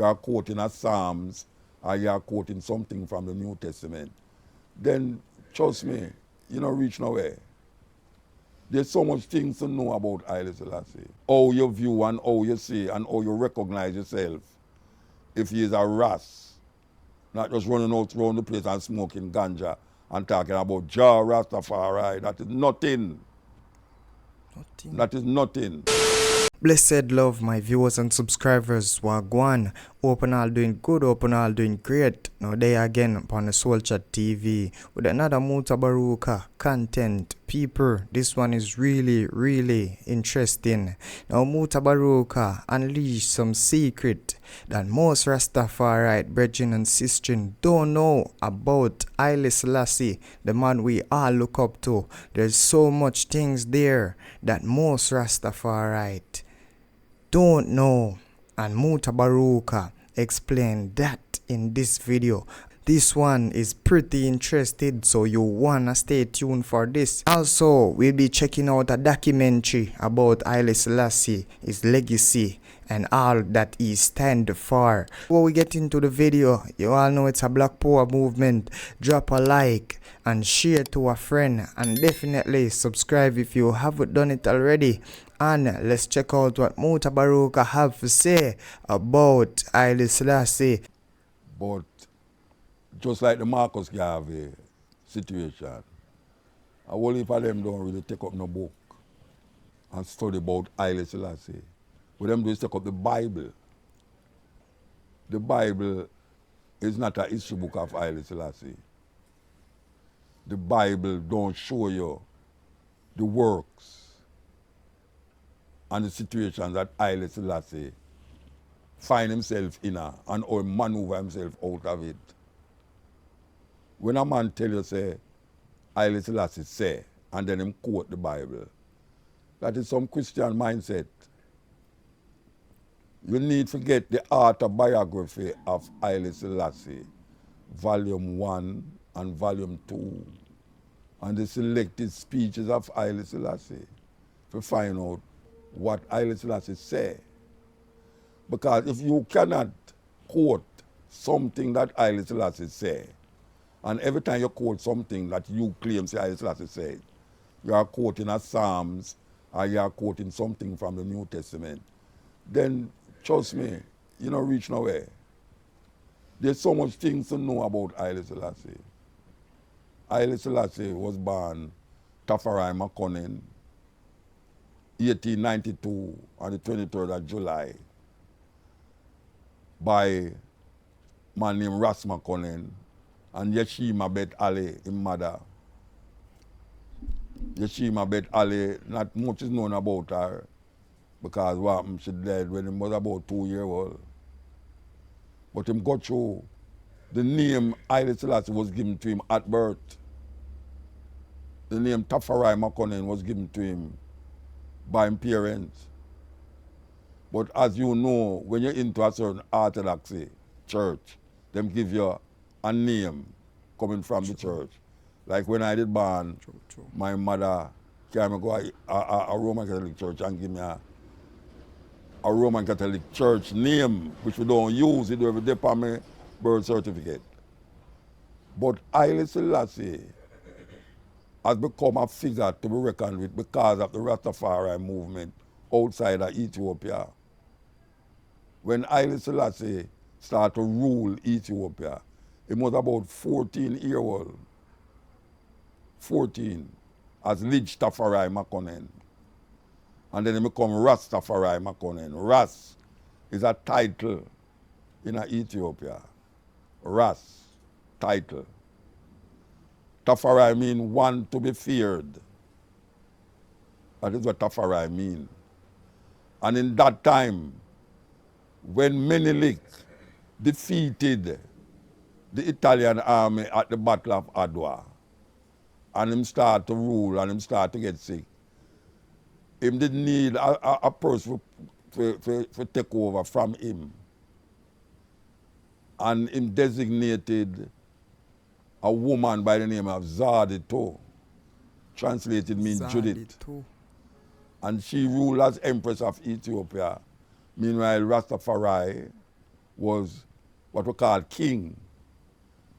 you are quoting a Psalms or you are quoting something from the New Testament, then trust me, you don't reach nowhere. There's so much things to know about Haile Selassie. How you view and how you see and how you recognize yourself if he is a Ras, not just running out around the place and smoking ganja and talking about Jah Rastafari. That is nothing. That is nothing. Blessed love, my viewers and subscribers. Wagwan. Hope all doing good, hope all doing great. Now there again upon the Soul Chat TV with another Mutabaruka content. People, this one is really interesting. Now Mutabaruka unleash some secret that most Rastafari brethren and sisters don't know about Haile Selassie, the man we all look up to. There's so much things there that most Rastafari don't know, and Mutabaruka explained that in this video. This one is pretty interesting, so you wanna stay tuned for this. Also, we'll be checking out a documentary about Haile Selassie, his legacy, and all that he stand for. Before we get into the video, you all know it's a Black Power movement. Drop a like and share to a friend, and definitely subscribe if you haven't done it already. And let's check out what Mutabaruka have to say about Haile Selassie. But just like the Marcus Garvey situation, a whole heap of them don't really take up no book and study about Haile Selassie. What them do is take up the Bible. The Bible is not a history book of Haile Selassie. The Bible don't show you the works and the situations that Haile Selassie find himself in and or maneuver himself out of it. When a man tell you, say, Haile Selassie say, and then him quote the Bible, that is some Christian mindset. You need to get the autobiography of Haile Selassie, volume 1 and volume 2, and the selected speeches of Haile Selassie to find out what Haile Selassie say. Because if you cannot quote something that Haile Selassie say, and every time you quote something that you claim say Haile Selassie said, you are quoting a Psalms or you are quoting something from the New Testament, then trust me, you don't reach nowhere. There's so much things to know about Haile Selassie. Haile Selassie was born Tafari Makonnen, 1892 on the 23rd of July by a man named Rasta Makonnen and Yeshima Bet Ali, his mother. Yeshima Bet Ali, not much is known about her because what happened, she died when he was about 2 years old. But him got through. The name Haile Selassie was given to him at birth. The name Tafari Makonnen was given to him by his parents. But as you know, when you're into a certain orthodoxy church, them give you a name coming from the church. Like when I did born, my mother carried me go a Roman Catholic church and give me a Roman Catholic church name, which we don't use. It every day on my birth certificate. But Haile Selassie has become a figure to be reckoned with because of the Rastafari movement outside of Ethiopia. When Haile Selassie started to rule Ethiopia, he was about 14-year-old. 14, as Lidge Tafari Makonnen. And then he become Rastafari Makonnen. Ras is a title in Ethiopia. Ras, title. Tafari means one to be feared. That is what Tafari means. And in that time, when Menelik defeated the Italian army at the Battle of Adwa, and him start to rule and him start to get sick, him didn't need a person to take over from him. And him designated a woman by the name of Zadito, translated means Judith. And she ruled as Empress of Ethiopia. Meanwhile, Rastafari was what we call king,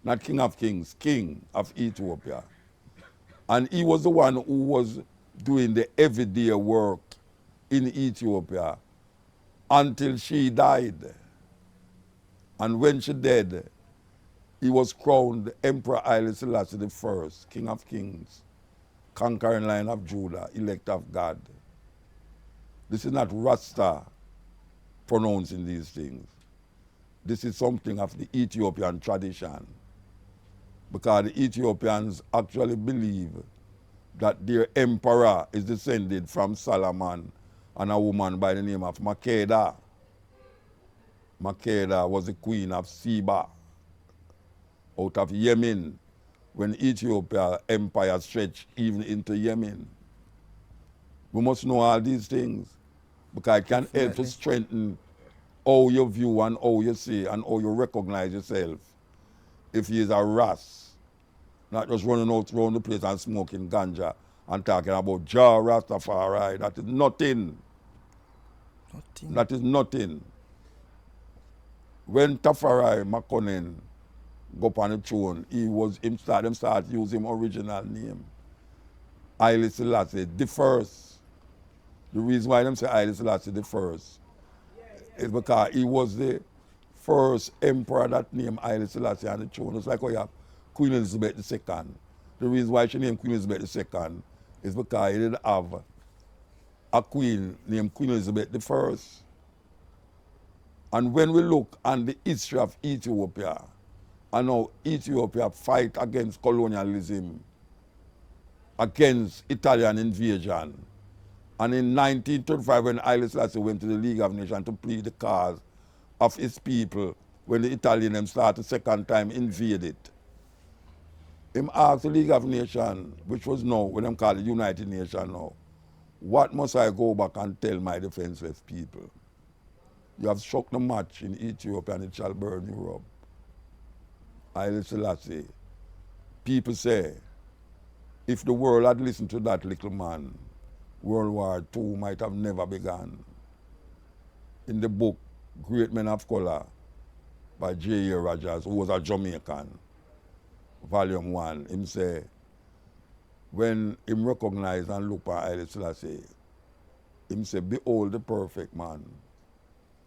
not king of kings, king of Ethiopia. And he was the one who was doing the everyday work in Ethiopia until she died. And when she died, he was crowned Emperor Haile Selassie I, King of Kings, conquering line of Judah, elect of God. This is not Rasta pronouncing these things. This is something of the Ethiopian tradition, because the Ethiopians actually believe that their emperor is descended from Solomon and a woman by the name of Makeda. Makeda was the queen of Seba out of Yemen, when Ethiopia empire stretched even into Yemen. We must know all these things, because it can help to strengthen how you view and how you see and how you recognize yourself. If he is a Ras, not just running out around the place and smoking ganja and talking about Jah Rastafari, that is nothing. That is nothing. When Tafari Makonnen go up on the throne, them start using him original name. Haile Selassie, the first. The reason why them say Haile Selassie the first is because he was the first emperor that named Haile Selassie on the throne. It's like how you have Queen Elizabeth II. The reason why she named Queen Elizabeth II is because he did have a queen named Queen Elizabeth I. And when we look at the history of Ethiopia, and how Ethiopia fight against colonialism, against Italian invasion, and in 1935 when Haile Selassie went to the League of Nations to plead the cause of his people, when the Italians started second time invade it, him asked the League of Nations, which was now, when them call it United Nations now, what must I go back and tell my defenseless people? You have struck the match in Ethiopia and it shall burn you up. Haile Selassie. People say, if the world had listened to that little man, World War II might have never begun. In the book, Great Men of Color, by J.A. Rogers, who was a Jamaican, Volume 1, him say, when him recognize and look at Haile Selassie, him say, behold the perfect man.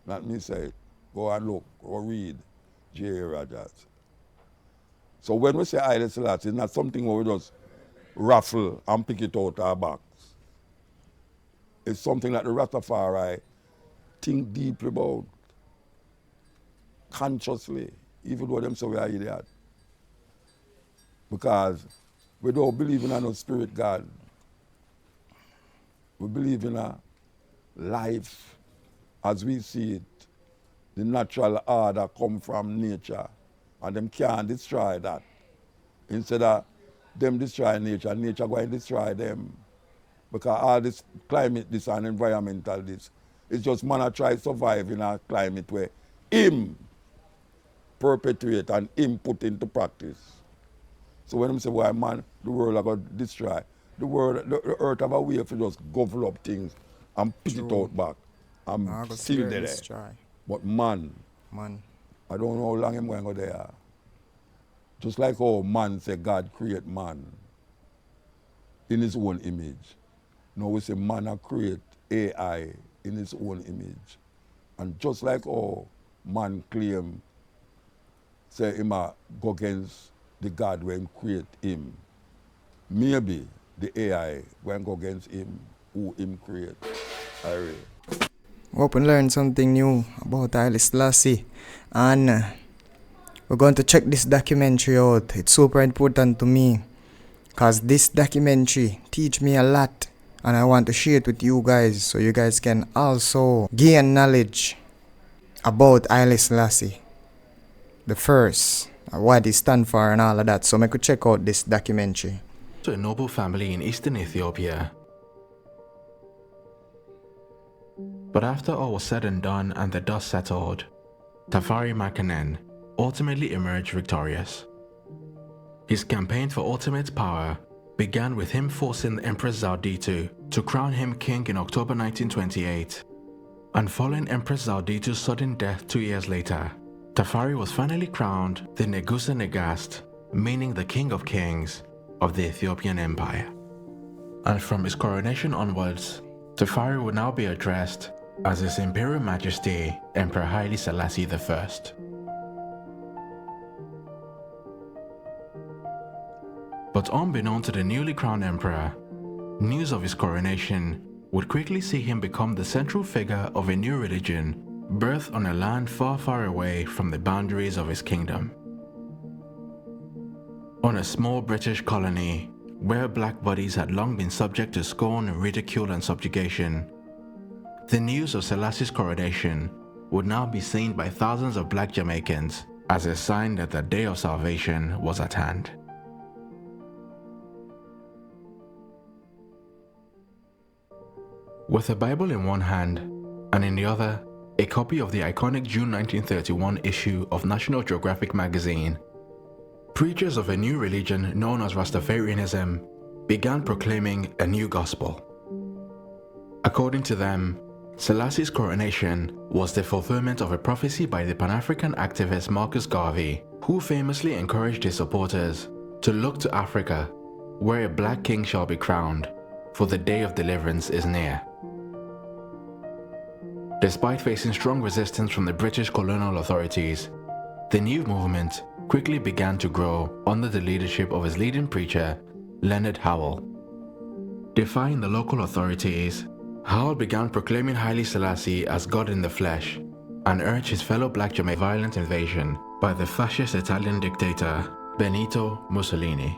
Not me say, go and look, or read J.A. Rogers. So when we say Haile Selassie, it's not something where we just raffle and pick it out our box. It's something that the Rastafari think deeply about, consciously, even though them say we are idiots. Because we don't believe in no spirit God. We believe in a life as we see it. The natural order come from nature, and them can't destroy that. Instead of them destroy nature, nature going to destroy them. Because all this climate, this and environmental this, it's just man a try to survive in a climate where him perpetuate and him put into practice. So when them say, why man, the world are going to destroy, the earth have a way to just gobble up things and put it out back. And still there. But man, I don't know how long I'm going to go there. Just like how man say God create man in his own image. Now we say man a create AI in his own image. And just like how man claim, say him a go against the God when create him, maybe the AI when go against him who him create. Hope and learn something new about Haile Selassie, and we're going to check this documentary out. It's super important to me because this documentary teach me a lot, and I want to share it with you guys so you guys can also gain knowledge about Haile Selassie the first, what he stand for and all of that. So I could check out this documentary. To a noble family in eastern Ethiopia. But after all was said and done and the dust settled, Tafari Makanen ultimately emerged victorious. His campaign for ultimate power began with him forcing Empress Zauditu to crown him king in October 1928, and following Empress Zauditu's sudden death 2 years later, Tafari was finally crowned the Negusa Negast, meaning the King of Kings of the Ethiopian Empire. And from his coronation onwards, Tafari would now be addressed as His Imperial Majesty Emperor Haile Selassie I. But unbeknown to the newly crowned emperor, news of his coronation would quickly see him become the central figure of a new religion birthed on a land far, far away from the boundaries of his kingdom. On a small British colony, where black bodies had long been subject to scorn, ridicule, and subjugation, the news of Selassie's coronation would now be seen by thousands of black Jamaicans as a sign that the day of salvation was at hand. With a Bible in one hand, and in the other, a copy of the iconic June 1931 issue of National Geographic magazine, preachers of a new religion known as Rastafarianism began proclaiming a new gospel. According to them, Selassie's coronation was the fulfillment of a prophecy by the Pan-African activist Marcus Garvey, who famously encouraged his supporters to look to Africa, where a black king shall be crowned, for the day of deliverance is near. Despite facing strong resistance from the British colonial authorities, the new movement quickly began to grow under the leadership of its leading preacher, Leonard Howell. Defying the local authorities, Howell began proclaiming Haile Selassie as God in the flesh and urged his fellow black Jamaicans to violent invasion by the fascist Italian dictator Benito Mussolini.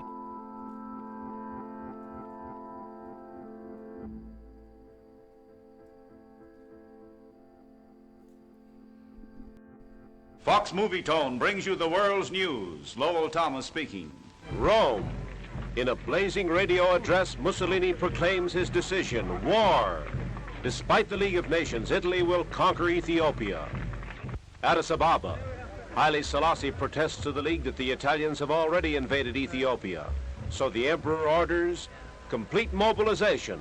Fox Movie Tone brings you the world's news. Lowell Thomas speaking. Rome. In a blazing radio address, Mussolini proclaims his decision, war. Despite the League of Nations, Italy will conquer Ethiopia. Addis Ababa. Haile Selassie protests to the League that the Italians have already invaded Ethiopia. So the emperor orders complete mobilization.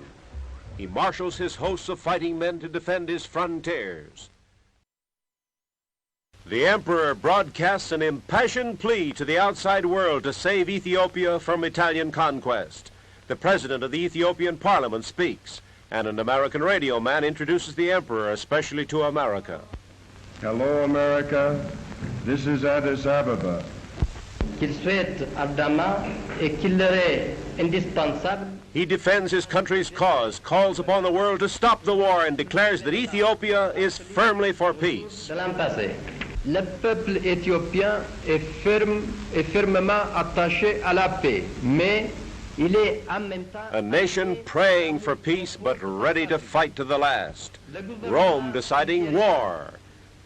He marshals his hosts of fighting men to defend his frontiers. The emperor broadcasts an impassioned plea to the outside world to save Ethiopia from Italian conquest. The president of the Ethiopian parliament speaks, and an American radio man introduces the emperor, especially to America. Hello, America. This is Addis Ababa. Qu'il souhaite ardemment et qu'il leur est indispensable. He defends his country's cause, calls upon the world to stop the war, and declares that Ethiopia is firmly for peace. De l'an passé. Le peuple éthiopien est fermement attaché à la paix, mais il est en même temps... A nation praying for peace but ready to fight to the last. Rome deciding war.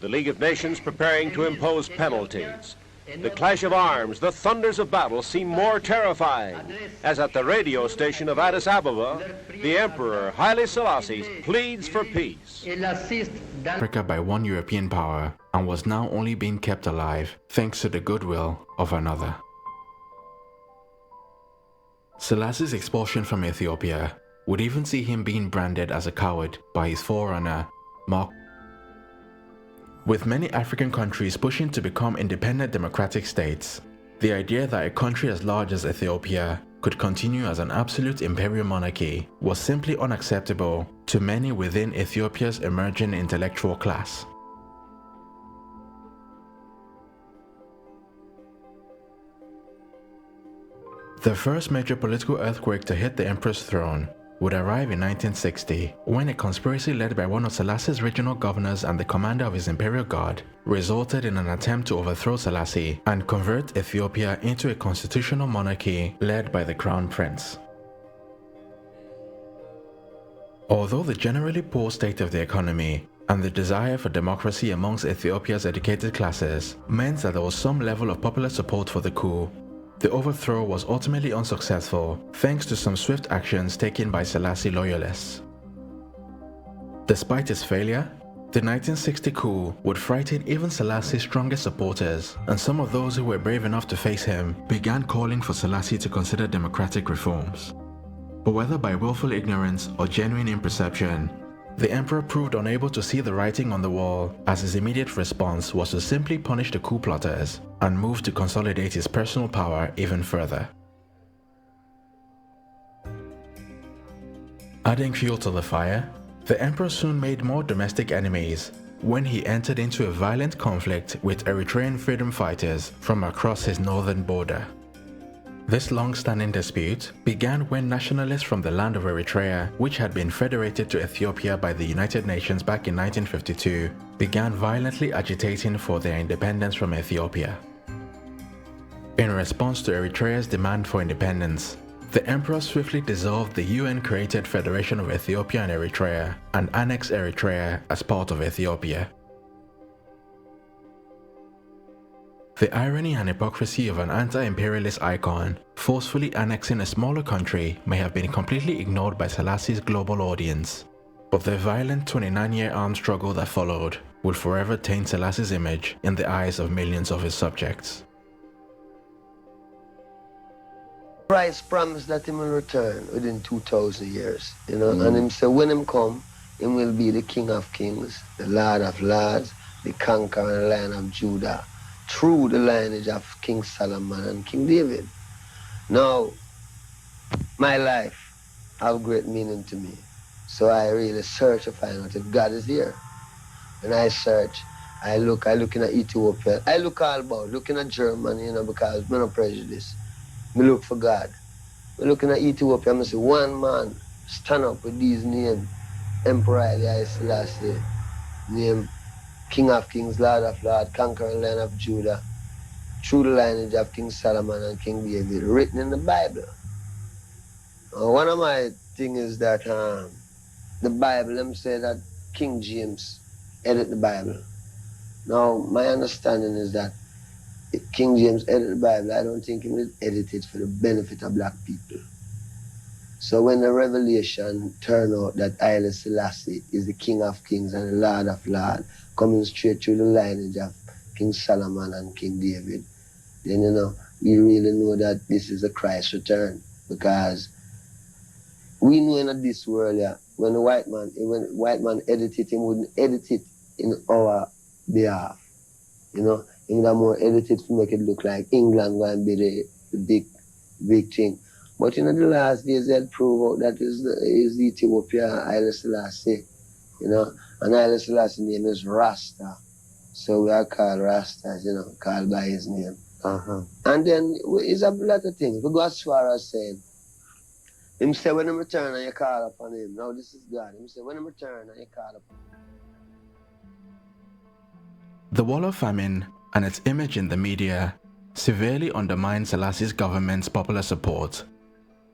The League of Nations preparing to impose penalties. The clash of arms, the thunders of battle seem more terrifying, as at the radio station of Addis Ababa, the Emperor Haile Selassie pleads for peace. Africa by one European power and was now only being kept alive thanks to the goodwill of another. Selassie's expulsion from Ethiopia would even see him being branded as a coward by his forerunner, Mark. With many African countries pushing to become independent democratic states, the idea that a country as large as Ethiopia could continue as an absolute imperial monarchy was simply unacceptable to many within Ethiopia's emerging intellectual class. The first major political earthquake to hit the emperor's throne would arrive in 1960, when a conspiracy led by one of Selassie's regional governors and the commander of his imperial guard resulted in an attempt to overthrow Selassie and convert Ethiopia into a constitutional monarchy led by the crown prince. Although the generally poor state of the economy and the desire for democracy amongst Ethiopia's educated classes meant that there was some level of popular support for the coup, the overthrow was ultimately unsuccessful thanks to some swift actions taken by Selassie loyalists. Despite its failure, the 1960 coup would frighten even Selassie's strongest supporters, and some of those who were brave enough to face him began calling for Selassie to consider democratic reforms. But whether by willful ignorance or genuine imperception, The emperor proved unable to see the writing on the wall, as his immediate response was to simply punish the coup plotters and move to consolidate his personal power even further. Adding fuel to the fire, the emperor soon made more domestic enemies when he entered into a violent conflict with Eritrean freedom fighters from across his northern border. This long-standing dispute began when nationalists from the land of Eritrea, which had been federated to Ethiopia by the United Nations back in 1952, began violently agitating for their independence from Ethiopia. In response to Eritrea's demand for independence, the emperor swiftly dissolved the UN-created Federation of Ethiopia and Eritrea and annexed Eritrea as part of Ethiopia. The irony and hypocrisy of an anti-imperialist icon forcefully annexing a smaller country may have been completely ignored by Selassie's global audience, but the violent 29-year armed struggle that followed will forever taint Selassie's image in the eyes of millions of his subjects. Christ promised that he will return within 2,000 years, and him say when him come, him will be the King of Kings, the Lord of Lords, the conquering Lion of Judah, through the lineage of King Solomon and King David. Now, my life have great meaning to me, so I really search to find out if God is here. When I search, I look in at Ethiopia, I look all about, looking at Germany, because I'm not prejudiced. Me look for God. Me looking at Ethiopia, I see one man stand up with these names, Emperor Haile Selassie, name King of Kings, Lord of Lords, conquering Lion of Judah, through the lineage of King Solomon and King David, written in the Bible. One of my things is that the Bible, them say that King James edit the Bible. Now, my understanding is that if King James edited the Bible, I don't think he will edit it for the benefit of black people. So when the revelation turned out that Haile Selassie is the King of Kings and the Lord of Lords, coming straight through the lineage of King Solomon and King David, then we really know that this is a Christ return, because we know in this world, when the white man edit it, he wouldn't edit it in our behalf. He would have more edited to make it look like England going to be the big thing. But the last days they had proved out that is Ethiopia, Haile Selassie, and Haile Selassie name is Rasta. So we are called Rastas, called by his name. And then it's a lot of things. We go as far as saying, him say when he return and you call upon him. Now this is God. Him say when he return and you call upon him. The wall of famine and its image in the media severely undermined Selassie's government's popular support,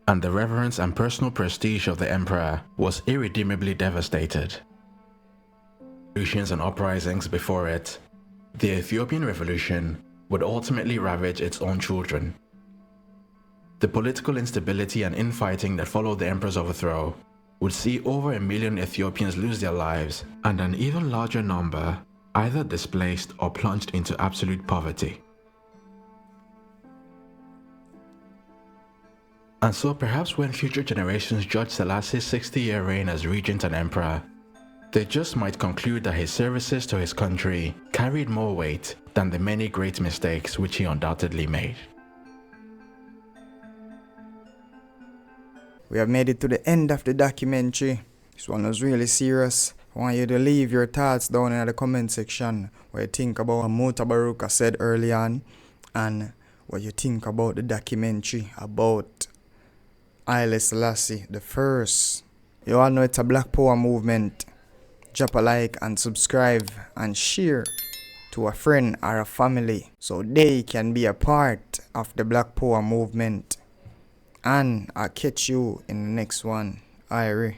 and the reverence and personal prestige of the emperor was irredeemably devastated. Revolutions and uprisings before it, the Ethiopian Revolution would ultimately ravage its own children. The political instability and infighting that followed the emperor's overthrow would see over 1 million Ethiopians lose their lives, and an even larger number either displaced or plunged into absolute poverty. And so perhaps when future generations judge Selassie's 60-year reign as regent and emperor, they just might conclude that his services to his country carried more weight than the many great mistakes which he undoubtedly made. We have made it to the end of the documentary. This one was really serious. I want you to leave your thoughts down in the comment section, what you think about what Mutabaruka said early on, and what you think about the documentary about Haile Selassie the First. You all know it's a Black Power movement. Drop a like and subscribe and share to a friend or a family so they can be a part of the Black Power movement. And I'll catch you in the next one. Irie.